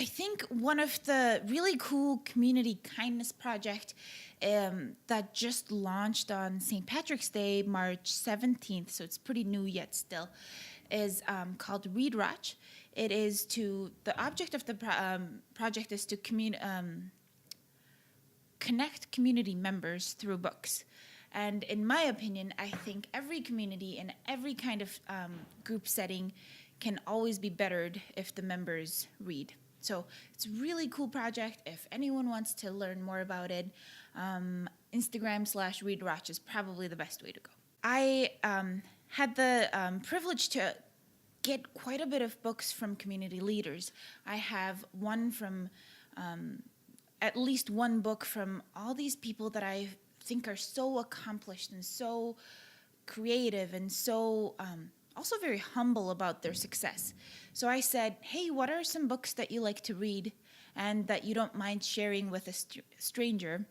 I think one of the really cool community kindness project that just launched on St. Patrick's Day, March 17th, so it's pretty new yet still, is called Read Roch. The object of the project is to connect community members through books. And in my opinion, I think every community and every kind of group setting can always be bettered if the members read. So it's a really cool project. If anyone wants to learn more about it, Instagram/ReadRoch is probably the best way to go. I had the privilege to get quite a bit of books from community leaders. I have one from, at least one book from all these people that I think are so accomplished and so creative and so also very humble about their success. So I said, hey, what are some books that you like to read and that you don't mind sharing with a stranger?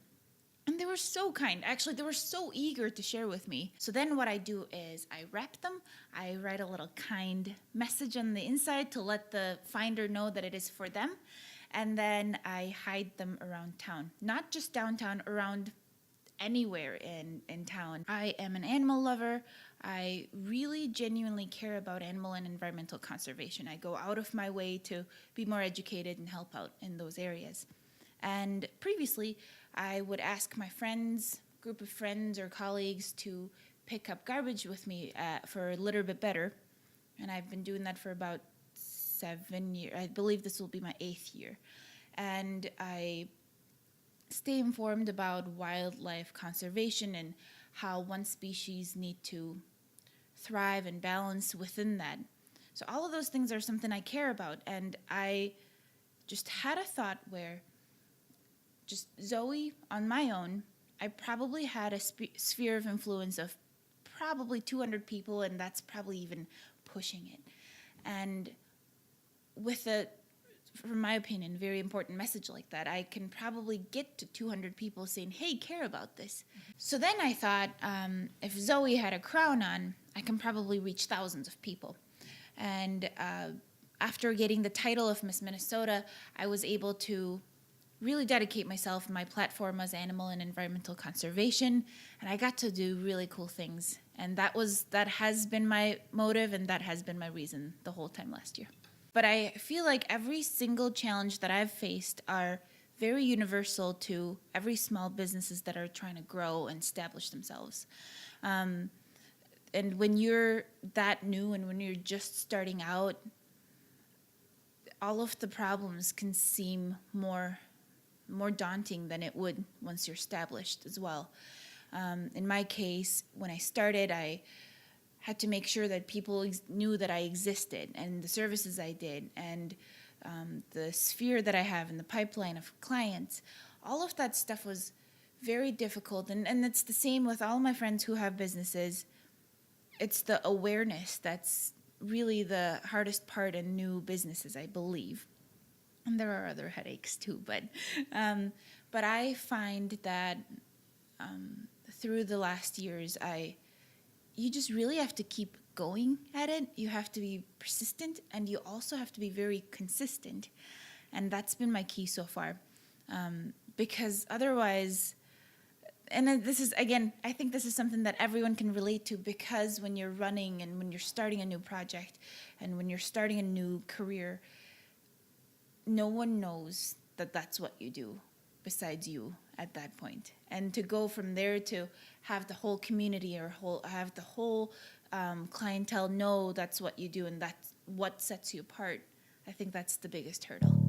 And they were so kind. Actually, they were so eager to share with me. So then what I do is I wrap them. I write a little kind message on the inside to let the finder know that it is for them. And then I hide them around town. Not just downtown, around anywhere in town. I am an animal lover. I really genuinely care about animal and environmental conservation. I go out of my way to be more educated and help out in those areas. And previously, I would ask my group of friends or colleagues to pick up garbage with me for Litter Bit Better. And I've been doing that for about 7 years. I believe this will be my 8th year. And I stay informed about wildlife conservation and how one species need to thrive and balance within that. So all of those things are something I care about. And I just had a thought where just Zoey on my own, I probably had a sphere of influence of probably 200 people, and that's probably even pushing it. And with a, from my opinion, very important message like that, I can probably get to 200 people saying, hey, care about this. So then I thought, if Zoey had a crown on, I can probably reach thousands of people. And after getting the title of Miss Minnesota, I was able to really dedicate myself and my platform as animal and environmental conservation, and I got to do really cool things. And that has been my motive, and that has been my reason the whole time last year. But I feel like every single challenge that I've faced are very universal to every small businesses that are trying to grow and establish themselves. And when you're that new and when you're just starting out, all of the problems can seem more daunting than it would once you're established as well. In my case, when I started, I had to make sure that people knew that I existed and the services I did and the sphere that I have in the pipeline of clients. All of that stuff was very difficult, and it's the same with all my friends who have businesses. It's the awareness that's really the hardest part in new businesses, I believe. And there are other headaches too, but I find that through the last years, you just really have to keep going at it. You have to be persistent, and you also have to be very consistent. And that's been my key so far. Because otherwise, and this is, again, I think this is something that everyone can relate to, because when you're running and when you're starting a new project and when you're starting a new career, no one knows that that's what you do besides you at that point. And to go from there to have the whole community or have the whole clientele know that's what you do and that's what sets you apart, I think that's the biggest hurdle.